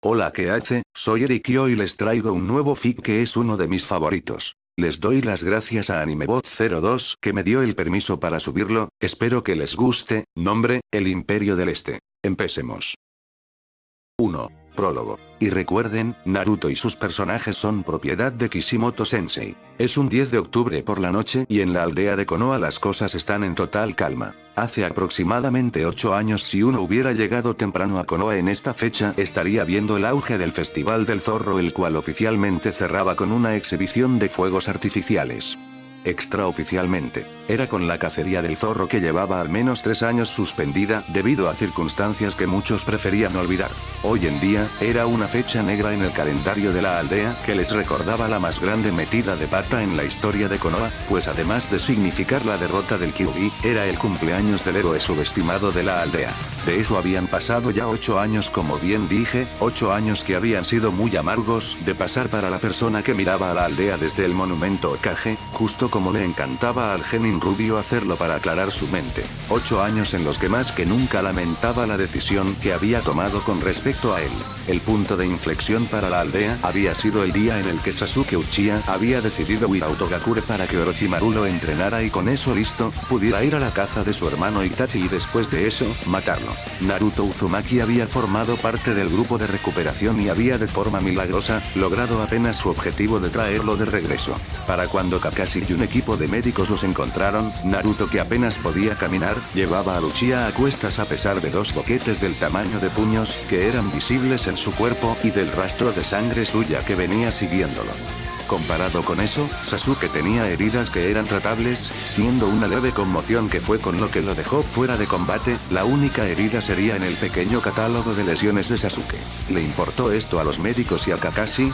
Hola, ¿qué hace? Soy Eric y hoy les traigo un nuevo fic que es uno de mis favoritos. Les doy las gracias a AnimeBot02 que me dio el permiso para subirlo, espero que les guste. Nombre, El Imperio del Este. Empecemos. 1. Prólogo. Y recuerden, Naruto y sus personajes son propiedad de Kishimoto Sensei. Es un 10 de octubre por la noche y en la aldea de Konoha las cosas están en total calma. Hace aproximadamente 8 años si uno hubiera llegado temprano a Konoha en esta fecha estaría viendo el auge del Festival del Zorro, el cual oficialmente cerraba con una exhibición de fuegos artificiales. Extraoficialmente, era con la cacería del zorro que llevaba al menos 3 años suspendida debido a circunstancias que muchos preferían olvidar. Hoy en día, era una fecha negra en el calendario de la aldea que les recordaba la más grande metida de pata en la historia de Konoha, pues además de significar la derrota del Kyuubi, era el cumpleaños del héroe subestimado de la aldea. De eso habían pasado ya 8 años, como bien dije, 8 años que habían sido muy amargos de pasar para la persona que miraba a la aldea desde el monumento Okage, justo como le encantaba al genin rubio hacerlo para aclarar su mente. 8 años en los que más que nunca lamentaba la decisión que había tomado con respecto a él. El punto de inflexión para la aldea había sido el día en el que Sasuke Uchiha había decidido ir a Otogakure para que Orochimaru lo entrenara y con eso listo, pudiera ir a la caza de su hermano Itachi y después de eso, matarlo. Naruto Uzumaki había formado parte del grupo de recuperación y había de forma milagrosa, logrado apenas su objetivo de traerlo de regreso. Para cuando Kakashi y un equipo de médicos los encontraron, Naruto, que apenas podía caminar, llevaba a Uchiha a cuestas a pesar de 2 boquetes del tamaño de puños, que eran visibles en su cuerpo, y del rastro de sangre suya que venía siguiéndolo. Comparado con eso, Sasuke tenía heridas que eran tratables, siendo una leve conmoción que fue con lo que lo dejó fuera de combate. La única herida sería en el pequeño catálogo de lesiones de Sasuke. ¿Le importó esto a los médicos y a Kakashi?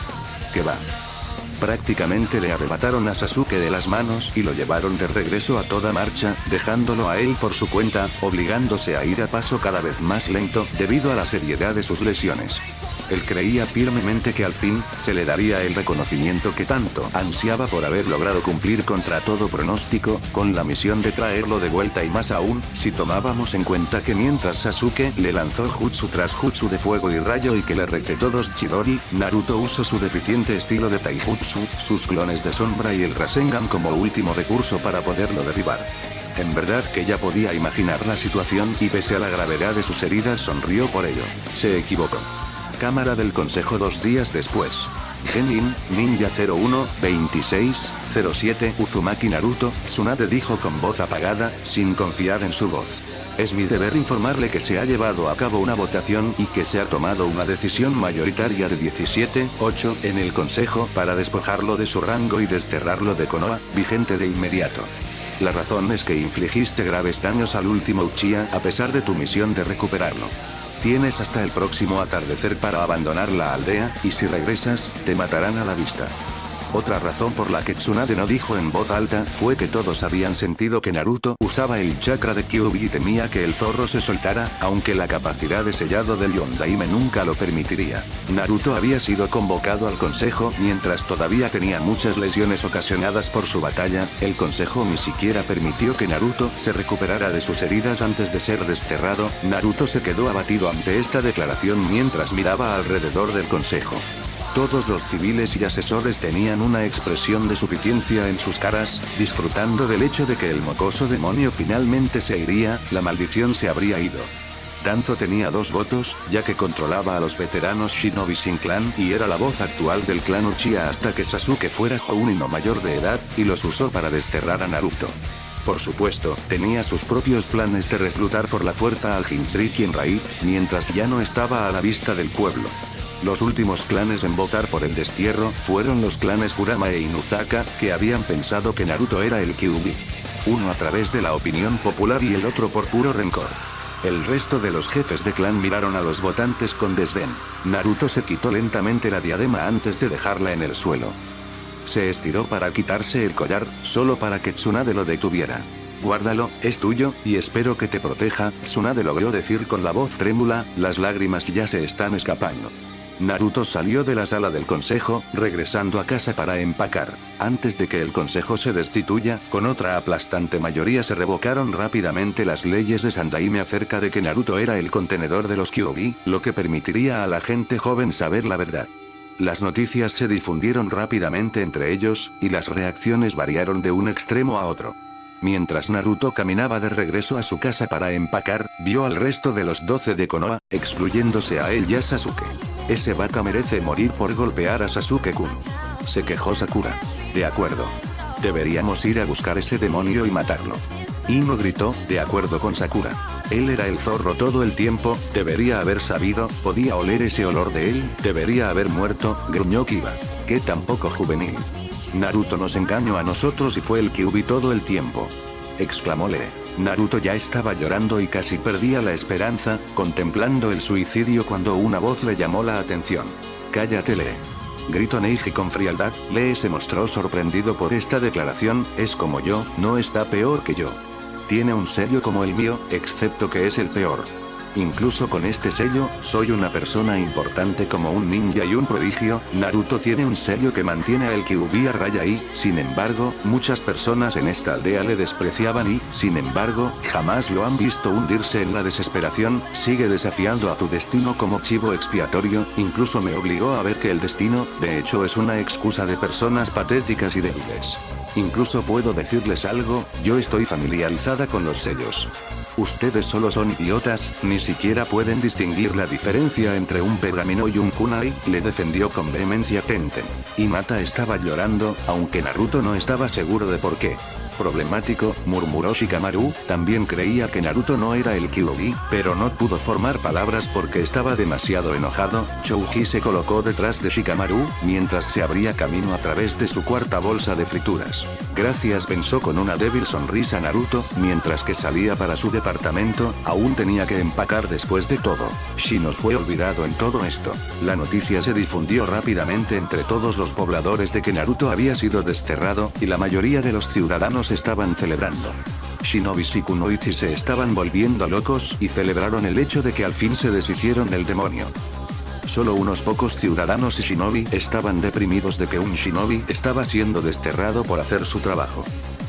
¿Qué va? Prácticamente le arrebataron a Sasuke de las manos y lo llevaron de regreso a toda marcha, dejándolo a él por su cuenta, obligándose a ir a paso cada vez más lento, debido a la seriedad de sus lesiones. Él creía firmemente que al fin, se le daría el reconocimiento que tanto ansiaba por haber logrado cumplir contra todo pronóstico, con la misión de traerlo de vuelta, y más aún, si tomábamos en cuenta que mientras Sasuke le lanzó jutsu tras jutsu de fuego y rayo y que le recetó 2 Chidori, Naruto usó su deficiente estilo de Taijutsu, sus clones de sombra y el Rasengan como último recurso para poderlo derribar. En verdad que ya podía imaginar la situación y pese a la gravedad de sus heridas sonrió por ello. Se equivocó. Cámara del Consejo 2 días después. Genin, Ninja 01-26-07 Uzumaki Naruto, Tsunade dijo con voz apagada, sin confiar en su voz. Es mi deber informarle que se ha llevado a cabo una votación y que se ha tomado una decisión mayoritaria de 17-8 en el Consejo para despojarlo de su rango y desterrarlo de Konoha, vigente de inmediato. La razón es que infligiste graves daños al último Uchiha a pesar de tu misión de recuperarlo. Tienes hasta el próximo atardecer para abandonar la aldea, y si regresas, te matarán a la vista. Otra razón por la que Tsunade no dijo en voz alta fue que todos habían sentido que Naruto usaba el chakra de Kyuubi y temía que el zorro se soltara, aunque la capacidad de sellado del Yondaime nunca lo permitiría. Naruto había sido convocado al consejo mientras todavía tenía muchas lesiones ocasionadas por su batalla. El consejo ni siquiera permitió que Naruto se recuperara de sus heridas antes de ser desterrado. Naruto se quedó abatido ante esta declaración mientras miraba alrededor del consejo. Todos los civiles y asesores tenían una expresión de suficiencia en sus caras, disfrutando del hecho de que el mocoso demonio finalmente se iría, la maldición se habría ido. Danzo tenía 2 votos, ya que controlaba a los veteranos shinobi sin clan y era la voz actual del clan Uchiha hasta que Sasuke fuera Jounin o mayor de edad, y los usó para desterrar a Naruto. Por supuesto, tenía sus propios planes de reclutar por la fuerza al Jinchuriki en raíz, mientras ya no estaba a la vista del pueblo. Los últimos clanes en votar por el destierro fueron los clanes Kurama e Inuzaka, que habían pensado que Naruto era el Kyuubi. Uno a través de la opinión popular y el otro por puro rencor. El resto de los jefes de clan miraron a los votantes con desdén. Naruto se quitó lentamente la diadema antes de dejarla en el suelo. Se estiró para quitarse el collar, solo para que Tsunade lo detuviera. Guárdalo, es tuyo, y espero que te proteja, Tsunade logró decir con la voz trémula, las lágrimas ya se están escapando. Naruto salió de la sala del consejo, regresando a casa para empacar. Antes de que el consejo se destituya, con otra aplastante mayoría se revocaron rápidamente las leyes de Sandaime acerca de que Naruto era el contenedor de los Kyuubi, lo que permitiría a la gente joven saber la verdad. Las noticias se difundieron rápidamente entre ellos, y las reacciones variaron de un extremo a otro. Mientras Naruto caminaba de regreso a su casa para empacar, vio al resto de los 12 de Konoha, excluyéndose a él y a Sasuke. Ese vaca merece morir por golpear a Sasuke-kun. Se quejó Sakura. De acuerdo. Deberíamos ir a buscar ese demonio y matarlo. Ino gritó, de acuerdo con Sakura. Él era el zorro todo el tiempo, debería haber sabido, podía oler ese olor de él, debería haber muerto, gruñó Kiba. Que tan poco juvenil. Naruto nos engañó a nosotros y fue el Kyuubi todo el tiempo. Exclamó Lee. Naruto ya estaba llorando y casi perdía la esperanza, contemplando el suicidio cuando una voz le llamó la atención. Cállate Lee. Gritó Neji con frialdad. Lee se mostró sorprendido por esta declaración, es como yo, no está peor que yo. Tiene un sello como el mío, excepto que es el peor. Incluso con este sello, soy una persona importante como un ninja y un prodigio. Naruto tiene un sello que mantiene a el Kyuubi a raya y, sin embargo, muchas personas en esta aldea le despreciaban y, sin embargo, jamás lo han visto hundirse en la desesperación. Sigue desafiando a tu destino como chivo expiatorio, incluso me obligó a ver que el destino, de hecho es una excusa de personas patéticas y débiles. Incluso puedo decirles algo, yo estoy familiarizada con los sellos. Ustedes solo son idiotas, ni siquiera pueden distinguir la diferencia entre un pergamino y un kunai, le defendió con vehemencia Tenten. Hinata estaba llorando, aunque Naruto no estaba seguro de por qué. Problemático, murmuró Shikamaru, también creía que Naruto no era el Kyuubi, pero no pudo formar palabras porque estaba demasiado enojado. Chouji se colocó detrás de Shikamaru, mientras se abría camino a través de su cuarta bolsa de frituras. Gracias, pensó con una débil sonrisa Naruto, mientras que salía para su departamento, aún tenía que empacar después de todo. Shino fue olvidado en todo esto. La noticia se difundió rápidamente entre todos los pobladores de que Naruto había sido desterrado, y la mayoría de los ciudadanos estaban celebrando. Shinobis y kunoichi se estaban volviendo locos, y celebraron el hecho de que al fin se deshicieron del demonio. Solo unos pocos ciudadanos y shinobi estaban deprimidos de que un shinobi estaba siendo desterrado por hacer su trabajo.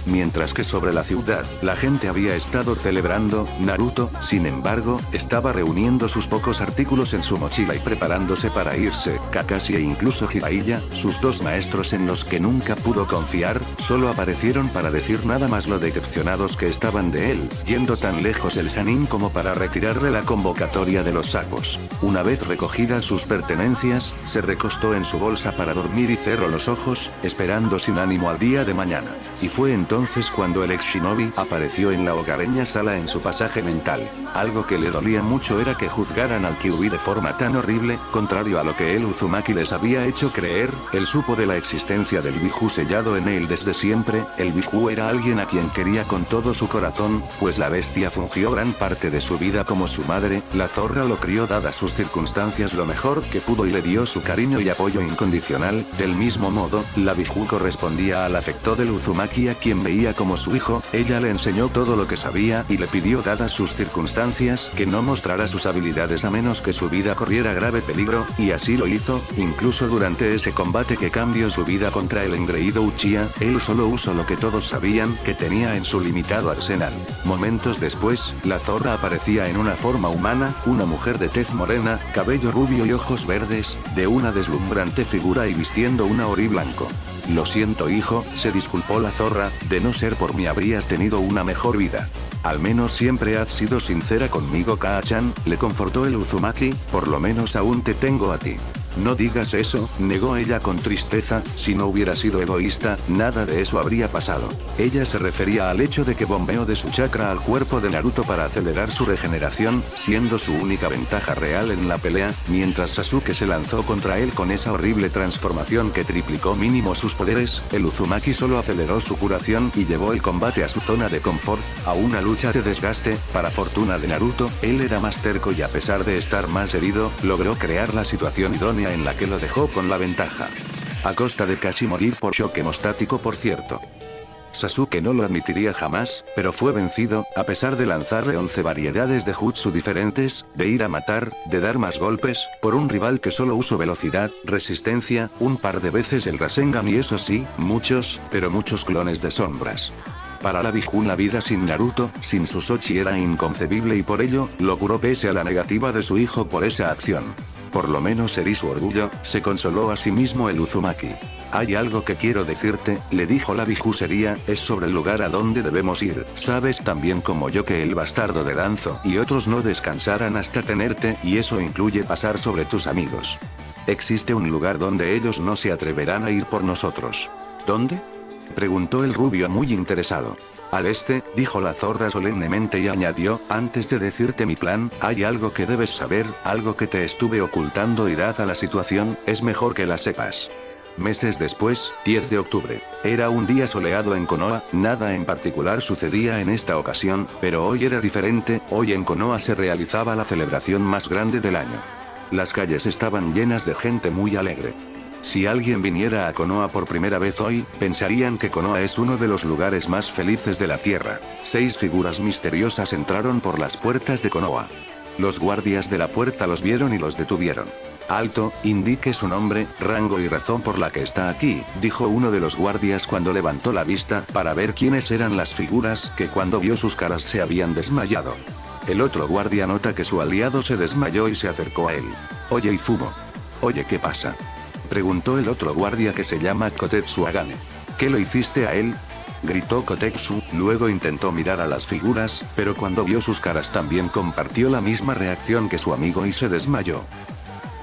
Mientras que sobre la ciudad, la gente había estado celebrando. Naruto, sin embargo, estaba reuniendo sus pocos artículos en su mochila y preparándose para irse. Kakashi e incluso Jiraiya, sus dos maestros en los que nunca pudo confiar, solo aparecieron para decir nada más lo decepcionados que estaban de él, yendo tan lejos el Sannin como para retirarle la convocatoria de los sapos. Una vez recogidas sus pertenencias, se recostó en su bolsa para dormir y cerró los ojos, esperando sin ánimo al día de mañana. Y fue entonces cuando el ex shinobi apareció en la hogareña sala en su pasaje mental. Algo que le dolía mucho era que juzgaran al Kyuubi de forma tan horrible, contrario a lo que el Uzumaki les había hecho creer. Él supo de la existencia del Biju sellado en él desde siempre. El Biju era alguien a quien quería con todo su corazón, pues la bestia fungió gran parte de su vida como su madre. La zorra lo crió dadas sus circunstancias lo mejor que pudo y le dio su cariño y apoyo incondicional. Del mismo modo, la Biju correspondía al afecto del Uzumaki a quien veía como su hijo. Ella le enseñó todo lo que sabía y le pidió, dadas sus circunstancias, que no mostrara sus habilidades a menos que su vida corriera grave peligro, y así lo hizo, incluso durante ese combate que cambió su vida contra el engreído Uchiha. Él solo usó lo que todos sabían que tenía en su limitado arsenal. Momentos después, la zorra aparecía en una forma humana, una mujer de tez morena, cabello rubio y ojos verdes, de una deslumbrante figura y vistiendo un ori blanco. Lo siento hijo, se disculpó la zorra, de no ser por mí habrías tenido una mejor vida. Al menos siempre has sido sincera conmigo Kaa-chan, le confortó el Uzumaki, por lo menos aún te tengo a ti. No digas eso, negó ella con tristeza, si no hubiera sido egoísta, nada de eso habría pasado. Ella se refería al hecho de que bombeó de su chakra al cuerpo de Naruto para acelerar su regeneración, siendo su única ventaja real en la pelea, mientras Sasuke se lanzó contra él con esa horrible transformación que triplicó mínimo sus poderes. El Uzumaki solo aceleró su curación y llevó el combate a su zona de confort, a una lucha de desgaste. Para fortuna de Naruto, él era más terco y a pesar de estar más herido, logró crear la situación idónea en la que lo dejó con la ventaja. A costa de casi morir por shock hemostático, por cierto. Sasuke no lo admitiría jamás, pero fue vencido, a pesar de lanzarle 11 variedades de jutsu diferentes, de ir a matar, de dar más golpes, por un rival que solo usó velocidad, resistencia, un par de veces el Rasengan y eso sí, muchos, pero muchos clones de sombras. Para la Biju la vida sin Naruto, sin Susochi era inconcebible y por ello, lo curó pese a la negativa de su hijo por esa acción. Por lo menos herí su orgullo, se consoló a sí mismo el Uzumaki. Hay algo que quiero decirte, le dijo la Biju seria, es sobre el lugar a donde debemos ir, sabes tan bien como yo que el bastardo de Danzo y otros no descansarán hasta tenerte y eso incluye pasar sobre tus amigos. Existe un lugar donde ellos no se atreverán a ir por nosotros. ¿Dónde? Preguntó el rubio muy interesado. Al este, dijo la zorra solemnemente y añadió, antes de decirte mi plan, hay algo que debes saber, algo que te estuve ocultando y dada la situación, es mejor que la sepas. Meses después, 10 de octubre. Era un día soleado en Konoha, nada en particular sucedía en esta ocasión, pero hoy era diferente, hoy en Konoha se realizaba la celebración más grande del año. Las calles estaban llenas de gente muy alegre. Si alguien viniera a Konoha por primera vez hoy, pensarían que Konoha es uno de los lugares más felices de la tierra. 6 figuras misteriosas entraron por las puertas de Konoha. Los guardias de la puerta los vieron y los detuvieron. Alto, indique su nombre, rango y razón por la que está aquí, dijo uno de los guardias cuando levantó la vista para ver quiénes eran las figuras que cuando vio sus caras se habían desmayado. El otro guardia nota que su aliado se desmayó y se acercó a él. Oye Izumo. Oye, ¿qué pasa? Preguntó el otro guardia que se llama Kotetsu Agane. ¿Qué lo hiciste a él? Gritó Kotetsu, luego intentó mirar a las figuras, pero cuando vio sus caras también compartió la misma reacción que su amigo y se desmayó.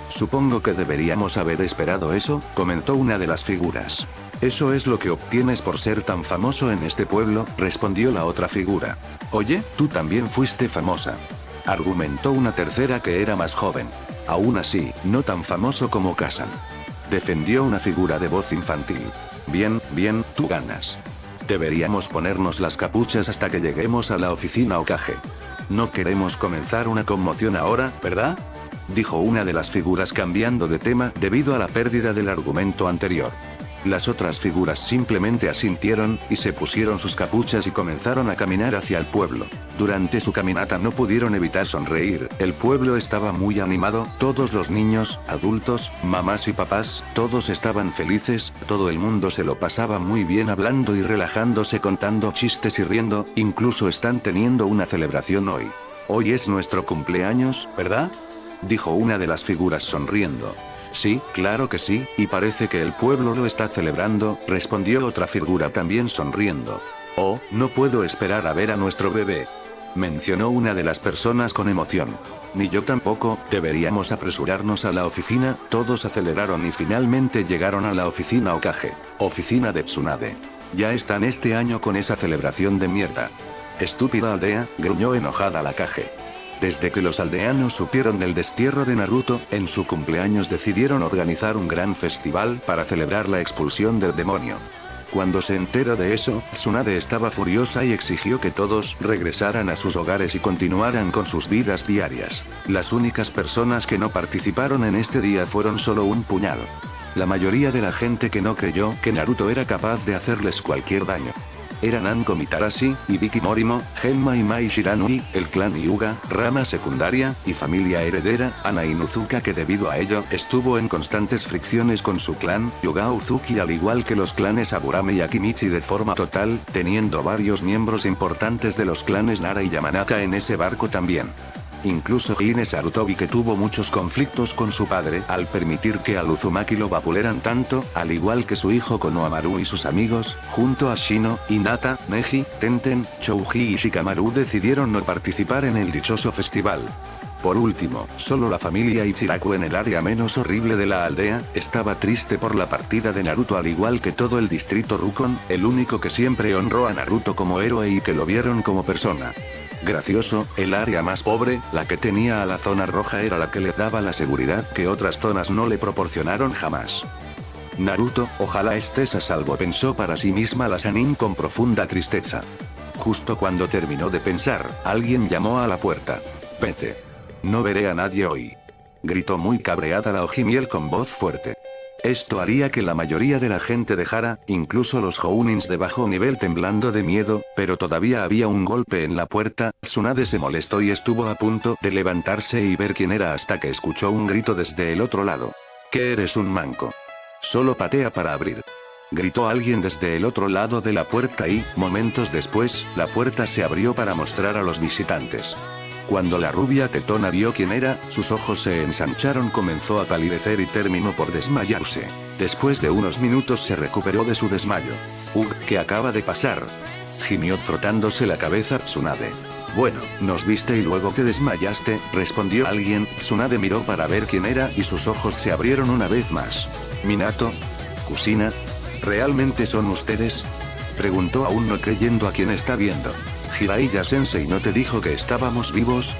Supongo que deberíamos haber esperado eso, comentó una de las figuras. Eso es lo que obtienes por ser tan famoso en este pueblo, respondió la otra figura. Oye, tú también fuiste famosa. Argumentó una tercera que era más joven. Aún así, no tan famoso como Kazan. Defendió una figura de voz infantil. Bien, bien, tú ganas. Deberíamos ponernos las capuchas hasta que lleguemos a la oficina Hokage. No queremos comenzar una conmoción ahora, ¿verdad? Dijo una de las figuras cambiando de tema debido a la pérdida del argumento anterior. Las otras figuras simplemente asintieron, y se pusieron sus capuchas y comenzaron a caminar hacia el pueblo. Durante su caminata no pudieron evitar sonreír, el pueblo estaba muy animado, todos los niños, adultos, mamás y papás, todos estaban felices, todo el mundo se lo pasaba muy bien hablando y relajándose contando chistes y riendo, incluso están teniendo una celebración hoy. Hoy es nuestro cumpleaños, ¿verdad? Dijo una de las figuras sonriendo. Sí, claro que sí, y parece que el pueblo lo está celebrando, respondió otra figura también sonriendo. Oh, no puedo esperar a ver a nuestro bebé. Mencionó una de las personas con emoción. Ni yo tampoco, deberíamos apresurarnos a la oficina, todos aceleraron y finalmente llegaron a la oficina Hokage. Oficina de Tsunade. Ya están este año con esa celebración de mierda. Estúpida aldea, gruñó enojada la Kage. Desde que los aldeanos supieron del destierro de Naruto, en su cumpleaños decidieron organizar un gran festival para celebrar la expulsión del demonio. Cuando se enteró de eso, Tsunade estaba furiosa y exigió que todos regresaran a sus hogares y continuaran con sus vidas diarias. Las únicas personas que no participaron en este día fueron solo un puñado. La mayoría de la gente que no creyó que Naruto era capaz de hacerles cualquier daño. Eran Anko Mitarashi, Ibiki Morimo, Genma y Mai Shiranui, el clan Hyuga, rama secundaria, y familia heredera, Ana Inuzuka que debido a ello, estuvo en constantes fricciones con su clan, Hyuga Uzuki al igual que los clanes Aburame y Akimichi de forma total, teniendo varios miembros importantes de los clanes Nara y Yamanaka en ese barco también. Incluso Hine Sarutobi que tuvo muchos conflictos con su padre al permitir que a Uzumaki lo vapuleran tanto, al igual que su hijo Konohamaru y sus amigos, junto a Shino, Hinata, Neji, Tenten, Chouji y Shikamaru decidieron no participar en el dichoso festival. Por último, solo la familia Ichiraku en el área menos horrible de la aldea, estaba triste por la partida de Naruto al igual que todo el distrito Rukon, el único que siempre honró a Naruto como héroe y que lo vieron como persona. Gracioso, el área más pobre, la que tenía a la zona roja era la que le daba la seguridad que otras zonas no le proporcionaron jamás. Naruto, ojalá estés a salvo, pensó para sí misma la Sannin con profunda tristeza. Justo cuando terminó de pensar, alguien llamó a la puerta. Vete. No veré a nadie hoy. Gritó muy cabreada la Ojimiel con voz fuerte. Esto haría que la mayoría de la gente dejara, incluso los Jounins de bajo nivel temblando de miedo, pero todavía había un golpe en la puerta. Tsunade se molestó y estuvo a punto de levantarse y ver quién era hasta que escuchó un grito desde el otro lado. ¿Qué eres, un manco? Solo patea para abrir. Gritó alguien desde el otro lado de la puerta y, momentos después, la puerta se abrió para mostrar a los visitantes. Cuando la rubia tetona vio quién era, sus ojos se ensancharon, comenzó a palidecer y terminó por desmayarse. Después de unos minutos se recuperó de su desmayo. ¿Qué acaba de pasar? Gimió frotándose la cabeza Tsunade. Bueno, nos viste y luego te desmayaste, respondió alguien. Tsunade miró para ver quién era y sus ojos se abrieron una vez más. ¿Minato? ¿Kusina? ¿Realmente son ustedes? Preguntó aún no creyendo a quien está viendo. ¿Jiraiya-sensei no te dijo que estábamos vivos?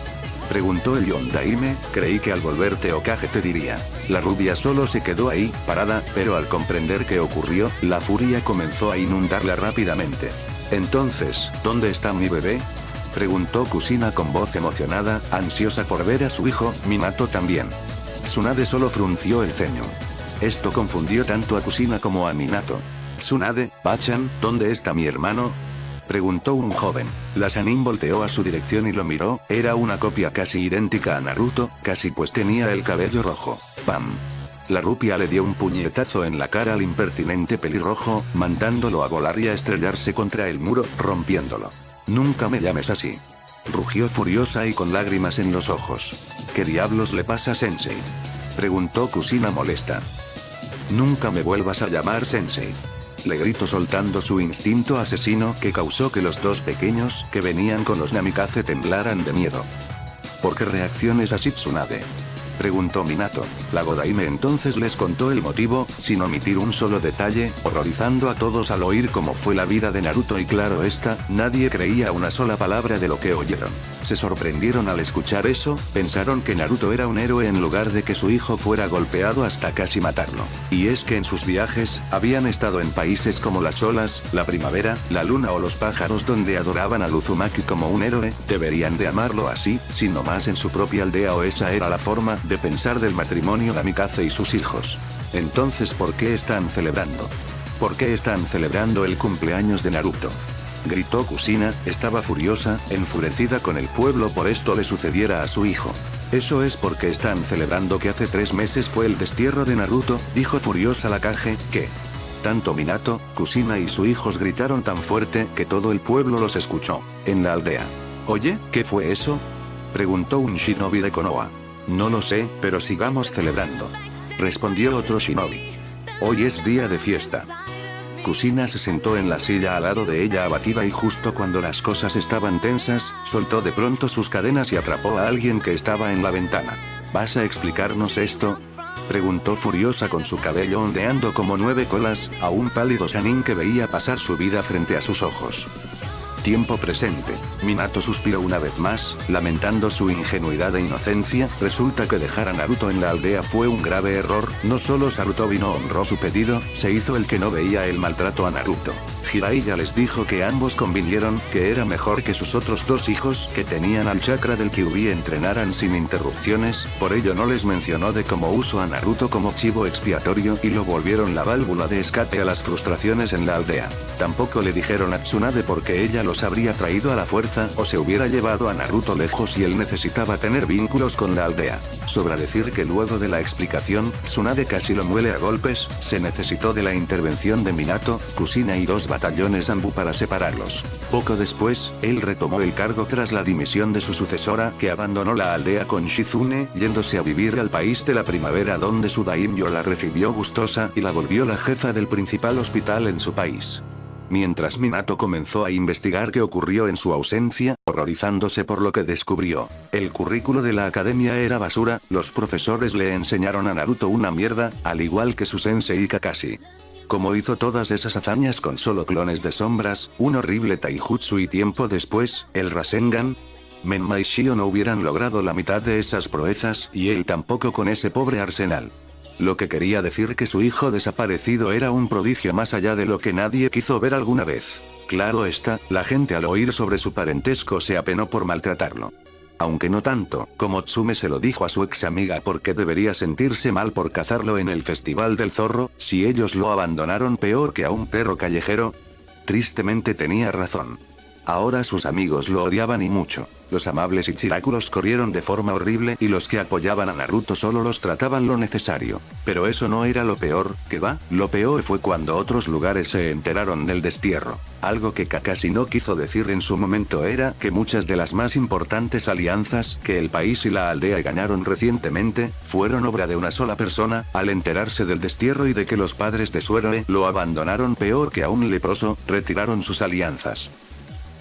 Preguntó el Yondaime. Creí que al volverte Hokage te diría. La rubia solo se quedó ahí, parada, pero al comprender qué ocurrió, la furia comenzó a inundarla rápidamente. Entonces, ¿dónde está mi bebé? Preguntó Kusina con voz emocionada, ansiosa por ver a su hijo. Minato también. Tsunade solo frunció el ceño. Esto confundió tanto a Kusina como a Minato. Tsunade, Bachan, ¿dónde está mi hermano? Preguntó un joven. La Sannin volteó a su dirección y lo miró. Era una copia casi idéntica a Naruto, casi pues tenía el cabello rojo. ¡Pam! La rupia le dio un puñetazo en la cara al impertinente pelirrojo, mandándolo a volar y a estrellarse contra el muro, rompiéndolo. Nunca me llames así. Rugió furiosa y con lágrimas en los ojos. ¿Qué diablos le pasa, sensei? Preguntó Kusina molesta. Nunca me vuelvas a llamar sensei. Le gritó soltando su instinto asesino que causó que los dos pequeños que venían con los Namikaze temblaran de miedo. ¿Por qué reacciones así, Tsunade? Preguntó Minato. La Godaime entonces les contó el motivo, sin omitir un solo detalle, horrorizando a todos al oír cómo fue la vida de Naruto y claro está, nadie creía una sola palabra de lo que oyeron. Se sorprendieron al escuchar eso, pensaron que Naruto era un héroe en lugar de que su hijo fuera golpeado hasta casi matarlo. Y es que en sus viajes, habían estado en países como las olas, la primavera, la luna o los pájaros donde adoraban al Uzumaki como un héroe, deberían de amarlo así, sino más en su propia aldea o esa era la forma de pensar del matrimonio Namikaze y sus hijos. Entonces, ¿por qué están celebrando? ¿Por qué están celebrando el cumpleaños de Naruto? Gritó Kusina, estaba furiosa, enfurecida con el pueblo por esto le sucediera a su hijo. Eso es porque están celebrando que hace 3 meses fue el destierro de Naruto, dijo furiosa la Kage, que tanto Minato, Kusina y sus hijos gritaron tan fuerte que todo el pueblo los escuchó, en la aldea. Oye, ¿qué fue eso? Preguntó un shinobi de Konoha. No lo sé, pero sigamos celebrando. Respondió otro shinobi. Hoy es día de fiesta. Kusina se sentó en la silla al lado de ella abatida y justo cuando las cosas estaban tensas, soltó de pronto sus cadenas y atrapó a alguien que estaba en la ventana. ¿Vas a explicarnos esto? Preguntó furiosa con su cabello ondeando como 9 colas, a un pálido Sannin que veía pasar su vida frente a sus ojos. Tiempo presente. Minato suspiró una vez más, lamentando su ingenuidad e inocencia. Resulta que dejar a Naruto en la aldea fue un grave error. No solo Sarutobi no honró su pedido, se hizo el que no veía el maltrato a Naruto. Jiraiya les dijo que ambos convinieron que era mejor que sus otros 2 hijos que tenían al chakra del Kyuubi entrenaran sin interrupciones, por ello no les mencionó de cómo usó a Naruto como chivo expiatorio y lo volvieron la válvula de escape a las frustraciones en la aldea. Tampoco le dijeron a Tsunade porque ella los habría traído a la fuerza o se hubiera llevado a Naruto lejos y él necesitaba tener vínculos con la aldea. Sobra decir que luego de la explicación, Tsunade casi lo muele a golpes, se necesitó de la intervención de Minato, Kusina y 2 batallones Anbu para separarlos. Poco después, él retomó el cargo tras la dimisión de su sucesora que abandonó la aldea con Shizune, yéndose a vivir al país de la primavera donde su daimyo la recibió gustosa y la volvió la jefa del principal hospital en su país. Mientras Minato comenzó a investigar qué ocurrió en su ausencia, horrorizándose por lo que descubrió. El currículo de la academia era basura, los profesores le enseñaron a Naruto una mierda, al igual que su sensei Kakashi. Como hizo todas esas hazañas con solo clones de sombras, un horrible taijutsu y tiempo después, el Rasengan, Menma y Shio no hubieran logrado la mitad de esas proezas y él tampoco con ese pobre arsenal. Lo que quería decir que su hijo desaparecido era un prodigio más allá de lo que nadie quiso ver alguna vez. Claro está, la gente al oír sobre su parentesco se apenó por maltratarlo. aunque no tanto, como Tsume se lo dijo a su ex amiga porque debería sentirse mal por cazarlo en el Festival del Zorro, si ellos lo abandonaron peor que a un perro callejero. Tristemente tenía razón. Ahora sus amigos lo odiaban y mucho. Los amables Ichirakuros corrieron de forma horrible y los que apoyaban a Naruto solo los trataban lo necesario. Pero eso no era lo peor, ¿qué va? Lo peor fue cuando otros lugares se enteraron del destierro. Algo que Kakashi no quiso decir en su momento era que muchas de las más importantes alianzas que el país y la aldea ganaron recientemente, fueron obra de una sola persona. Al enterarse del destierro y de que los padres de su héroe lo abandonaron peor que a un leproso, retiraron sus alianzas.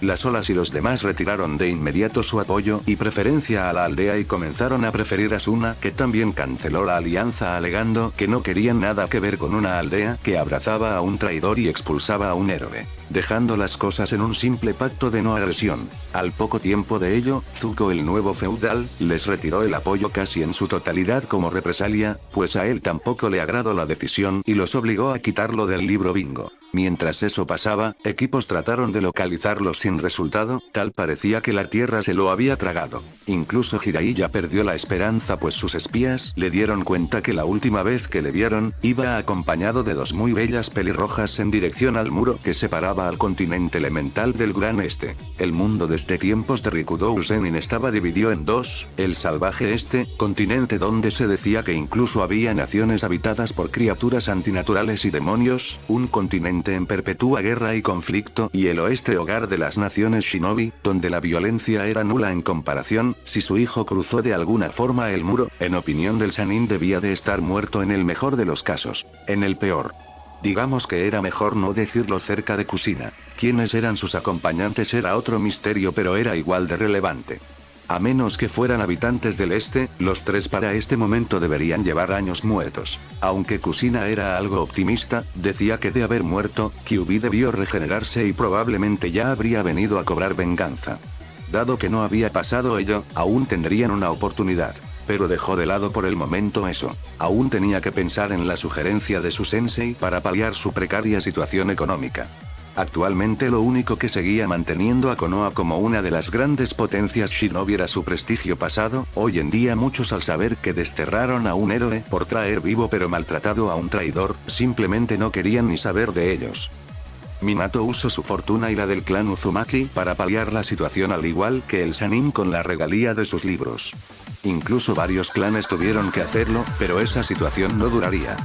Las olas y los demás retiraron de inmediato su apoyo y preferencia a la aldea y comenzaron a preferir a Suna, que también canceló la alianza alegando que no querían nada que ver con una aldea que abrazaba a un traidor y expulsaba a un héroe, dejando las cosas en un simple pacto de no agresión. Al poco tiempo de ello, Zuko el nuevo feudal, les retiró el apoyo casi en su totalidad como represalia, pues a él tampoco le agradó la decisión y los obligó a quitarlo del libro bingo. Mientras eso pasaba, equipos trataron de localizarlo sin resultado, tal parecía que la tierra se lo había tragado. Incluso Jiraiya perdió la esperanza pues sus espías le dieron cuenta que la última vez que le vieron, iba acompañado de dos muy bellas pelirrojas en dirección al muro que separaba al continente elemental del Gran Este. El mundo desde tiempos de Rikudou Sennin estaba dividido en dos, el salvaje este, continente donde se decía que incluso había naciones habitadas por criaturas antinaturales y demonios, un continente en perpetua guerra y conflicto, y el oeste hogar de las naciones shinobi, donde la violencia era nula en comparación. Si su hijo cruzó de alguna forma el muro, en opinión del Sannin debía de estar muerto en el mejor de los casos. En el peor, digamos que era mejor no decirlo cerca de Kushina. Quiénes eran sus acompañantes era otro misterio, pero era igual de relevante. A menos que fueran habitantes del este, los tres para este momento deberían llevar años muertos. Aunque Kushina era algo optimista, decía que de haber muerto, Kyuubi debió regenerarse y probablemente ya habría venido a cobrar venganza. Dado que no había pasado ello, aún tendrían una oportunidad. Pero dejó de lado por el momento eso. Aún tenía que pensar en la sugerencia de su sensei para paliar su precaria situación económica. Actualmente lo único que seguía manteniendo a Konoha como una de las grandes potencias shinobi era su prestigio pasado. Hoy en día muchos, al saber que desterraron a un héroe por traer vivo pero maltratado a un traidor, simplemente no querían ni saber de ellos. Minato usó su fortuna y la del clan Uzumaki para paliar la situación, al igual que el Sannin con la regalía de sus libros. Incluso varios clanes tuvieron que hacerlo, pero esa situación no duraría.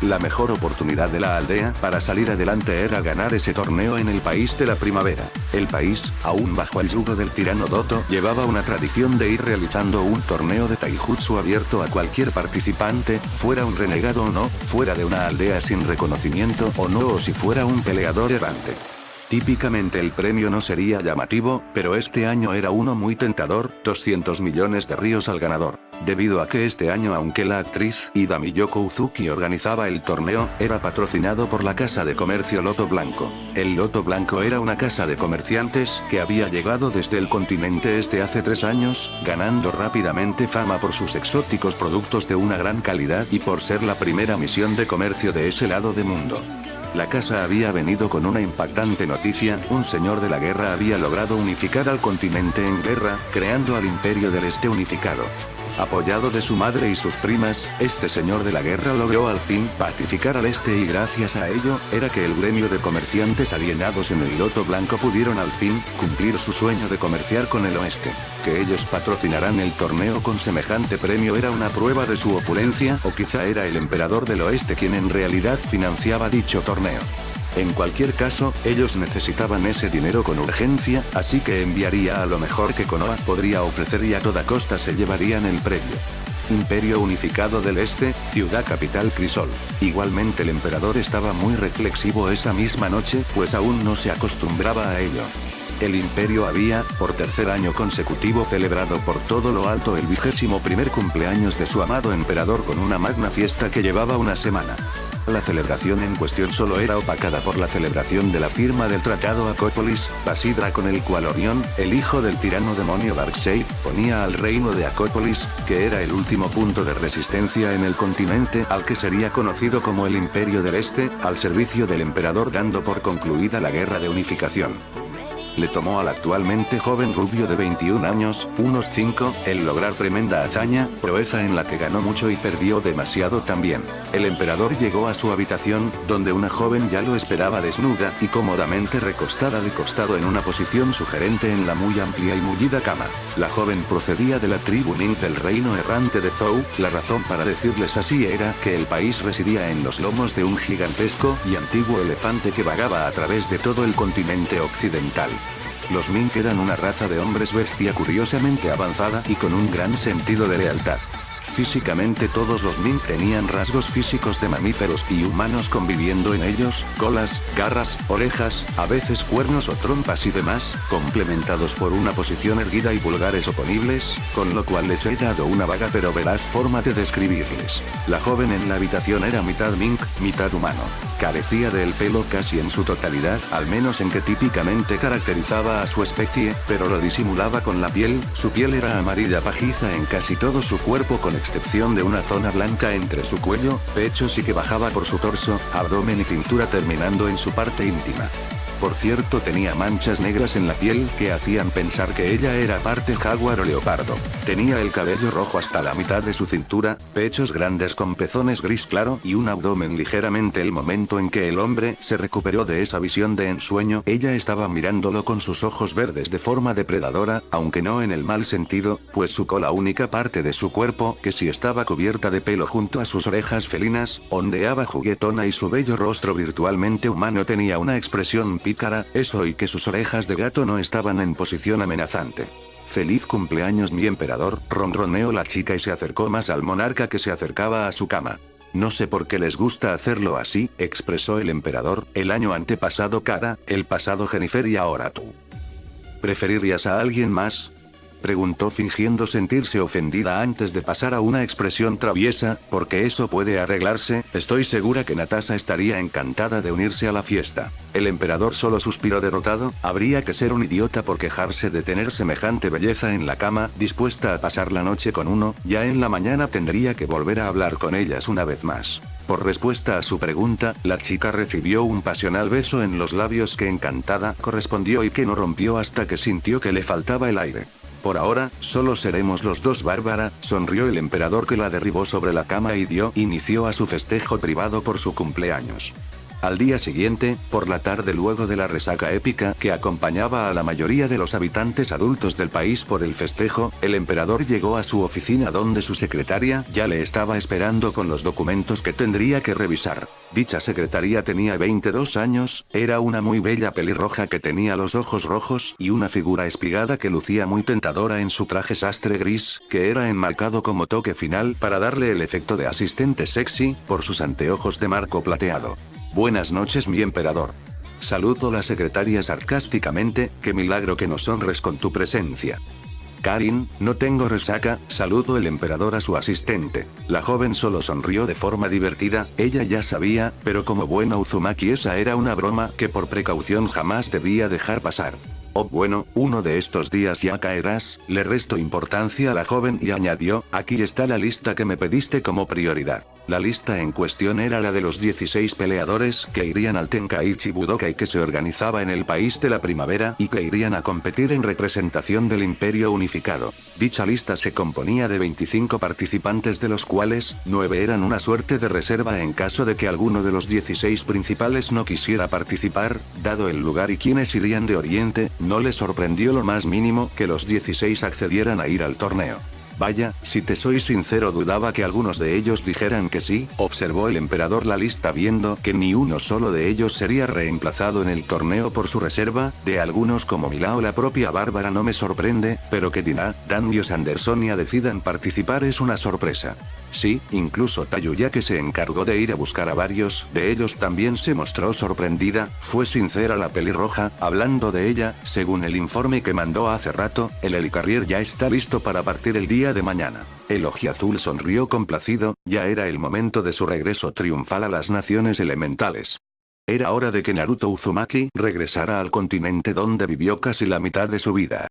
La mejor oportunidad de la aldea para salir adelante era ganar ese torneo en el país de la primavera. El país, aún bajo el yugo del tirano Doto, llevaba una tradición de ir realizando un torneo de taijutsu abierto a cualquier participante, fuera un renegado o no, fuera de una aldea sin reconocimiento o no, o si fuera un peleador errante. Típicamente el premio no sería llamativo, pero este año era uno muy tentador, 200 millones de ryos al ganador. Debido a que este año, aunque la actriz Ida Miyoko Uzuki organizaba el torneo, era patrocinado por la casa de comercio Loto Blanco. El Loto Blanco era una casa de comerciantes que había llegado desde el continente este hace 3 años, ganando rápidamente fama por sus exóticos productos de una gran calidad y por ser la primera misión de comercio de ese lado del mundo. La casa había venido con una impactante noticia: un señor de la guerra había logrado unificar al continente en guerra, creando al Imperio del Este unificado. Apoyado de su madre y sus primas, este señor de la guerra logró al fin pacificar al este, y gracias a ello, era que el gremio de comerciantes alienados en el Loto Blanco pudieron al fin cumplir su sueño de comerciar con el oeste. Que ellos patrocinaran el torneo con semejante premio era una prueba de su opulencia, o quizá era el emperador del oeste quien en realidad financiaba dicho torneo. En cualquier caso, ellos necesitaban ese dinero con urgencia, así que enviaría a lo mejor que Konoha podría ofrecer y a toda costa se llevarían el premio. Imperio Unificado del Este, ciudad capital Crisol. Igualmente el emperador estaba muy reflexivo esa misma noche, pues aún no se acostumbraba a ello. El imperio había, por tercer año consecutivo, celebrado por todo lo alto el 21º cumpleaños de su amado emperador con una magna fiesta que llevaba una semana. La celebración en cuestión solo era opacada por la celebración de la firma del Tratado Acópolis, Basidra, con el cual Orión, el hijo del tirano demonio Darkseid, ponía al reino de Acópolis, que era el último punto de resistencia en el continente al que sería conocido como el Imperio del Este, al servicio del emperador, dando por concluida la guerra de unificación. Le tomó al actualmente joven rubio de 21 años, unos 5, el lograr tremenda hazaña, proeza en la que ganó mucho y perdió demasiado también. El emperador llegó a su habitación, donde una joven ya lo esperaba desnuda y cómodamente recostada de costado en una posición sugerente en la muy amplia y mullida cama. La joven procedía de la tribu Ning del reino errante de Zhou. La razón para decirles así era que el país residía en los lomos de un gigantesco y antiguo elefante que vagaba a través de todo el continente occidental. Los Ming eran una raza de hombres bestia curiosamente avanzada y con un gran sentido de lealtad. Físicamente todos los Ming tenían rasgos físicos de mamíferos y humanos conviviendo en ellos, colas, garras, orejas, a veces cuernos o trompas y demás, complementados por una posición erguida y pulgares oponibles, con lo cual les he dado una vaga pero veraz forma de describirles. La joven en la habitación era mitad Ming, mitad humano. Carecía del pelo casi en su totalidad, al menos en que típicamente caracterizaba a su especie, pero lo disimulaba con la piel. Su piel era amarilla pajiza en casi todo su cuerpo con excepción de una zona blanca entre su cuello, pechos y que bajaba por su torso, abdomen y cintura terminando en su parte íntima. Por cierto, tenía manchas negras en la piel que hacían pensar que ella era parte jaguar o leopardo. Tenía el cabello rojo hasta la mitad de su cintura, pechos grandes con pezones gris claro y un abdomen ligeramente. El momento en que el hombre se recuperó de esa visión de ensueño, ella estaba mirándolo con sus ojos verdes de forma depredadora, aunque no en el mal sentido, pues su cola, única parte de su cuerpo que sí estaba cubierta de pelo junto a sus orejas felinas, ondeaba juguetona y su bello rostro virtualmente humano tenía una expresión pícara, eso y que sus orejas de gato no estaban en posición amenazante. «Feliz cumpleaños mi emperador», ronroneó la chica y se acercó más al monarca que se acercaba a su cama. «No sé por qué les gusta hacerlo así», expresó el emperador, «el año antepasado Cara, el pasado Jennifer y ahora tú. ¿Preferirías a alguien más?», preguntó fingiendo sentirse ofendida antes de pasar a una expresión traviesa, «porque eso puede arreglarse, estoy segura que Natasha estaría encantada de unirse a la fiesta». El emperador solo suspiró derrotado. Habría que ser un idiota por quejarse de tener semejante belleza en la cama, dispuesta a pasar la noche con uno. Ya en la mañana tendría que volver a hablar con ellas una vez más. Por respuesta a su pregunta, la chica recibió un pasional beso en los labios que encantada correspondió y que no rompió hasta que sintió que le faltaba el aire. «Por ahora, solo seremos los dos, Bárbara», sonrió el emperador que la derribó sobre la cama y inició a su festejo privado por su cumpleaños. Al día siguiente, por la tarde, luego de la resaca épica que acompañaba a la mayoría de los habitantes adultos del país por el festejo, el emperador llegó a su oficina donde su secretaria ya le estaba esperando con los documentos que tendría que revisar. Dicha secretaria tenía 22 años, era una muy bella pelirroja que tenía los ojos rojos y una figura espigada que lucía muy tentadora en su traje sastre gris, que era enmarcado como toque final para darle el efecto de asistente sexy, por sus anteojos de marco plateado. «Buenas noches mi emperador», saludó la secretaria sarcásticamente, «qué milagro que nos honres con tu presencia». «Karin, no tengo resaca», saludó el emperador a su asistente. La joven solo sonrió de forma divertida, ella ya sabía, pero como buena Uzumaki esa era una broma que por precaución jamás debía dejar pasar. «Oh bueno, uno de estos días ya caerás», le restó importancia a la joven y añadió, «aquí está la lista que me pediste como prioridad». La lista en cuestión era la de los 16 peleadores que irían al Tenkaichi Budokai que se organizaba en el país de la primavera y que irían a competir en representación del Imperio Unificado. Dicha lista se componía de 25 participantes, de los cuales 9 eran una suerte de reserva en caso de que alguno de los 16 principales no quisiera participar. Dado el lugar y quienes irían de Oriente, no le sorprendió lo más mínimo que los 16 accedieran a ir al torneo. «Vaya, si te soy sincero, dudaba que algunos de ellos dijeran que sí», observó el emperador la lista viendo que ni uno solo de ellos sería reemplazado en el torneo por su reserva. De algunos como Milao, la propia Bárbara, no me sorprende, pero que Dina, Dan y Sandersonia decidan participar es una sorpresa. Sí, incluso Tayuya, que se encargó de ir a buscar a varios de ellos, también se mostró sorprendida. Fue sincera la pelirroja, hablando de ella, según el informe que mandó hace rato, el helicarrier ya está listo para partir el día de mañana. El ojiazul sonrió complacido, ya era el momento de su regreso triunfal a las naciones elementales. Era hora de que Naruto Uzumaki regresara al continente donde vivió casi la mitad de su vida.